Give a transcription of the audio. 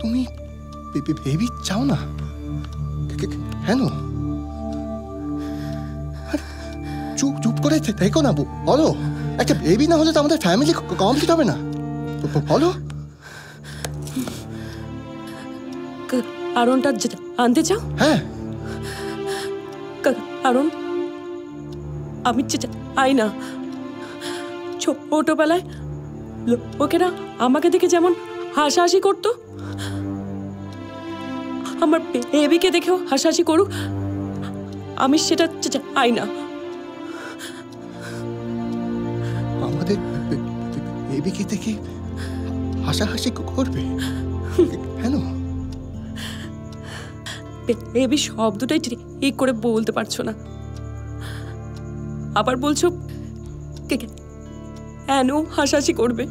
তুমি বেবি চাও না কেন? চুপ করে থেকো না, বলো। একটা বেবি না হলে তো আমাদের ফ্যামিলি কমপ্লিট হবে না, বলো। কারণটা আনতে চাও? হ্যাঁ, কারণ আমি চাই না ছোটবেলায় লোকেরা আমাকে দেখে যেমন হাসাহাসি করতো, আমার বেবিকে দেখেও হাসাহাসি করুক। আমি সেটা চাই না। আমাদের বেবিকে দেখে হাসাহাসি করবে কেন? বেবি শব্দটাই ঠিক করে বলতে পারছো না, আবার বলছো কেন হাসাহাসি করবে।